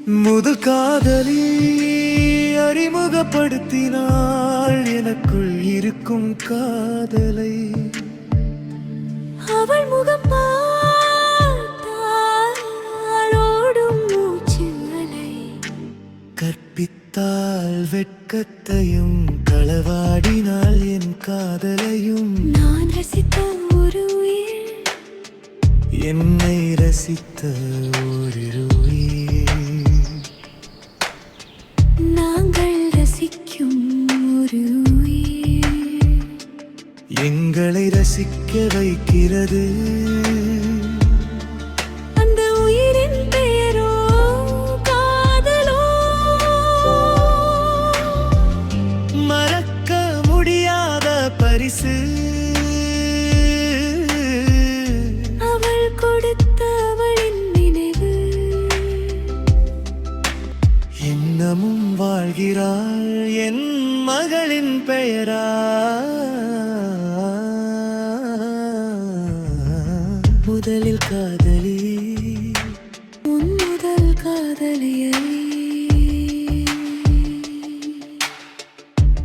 முதல் காதலி அறிமுகப்படுத்தினாள் எனக்குள் இருக்கும் காதலை. அவள் முகம் பார்த்தால் ஓடும் மூச்சு அலை. கற்பித்தாள் வெட்கத்தையும் களவாடினாள் என் காதலையும். நான் ரசித்த ஒரு உயிர், என்னை ரசித்த ஒரு உயிர். நாங்கள் ரசிக்கும் ஒரு உயிர். எங்களை ரசிக்க வைக்கிறது அந்த உயிரின் பெயரோ காதலோ. மறக்க முடியாத பரிசு அவள் கொடுத்த அவளின் நினைவு. இன்னமும் வாழ்கிறாள் என் மகளின் பெயரா. முதலில் காதலி, உன் முதல் காதலியல்.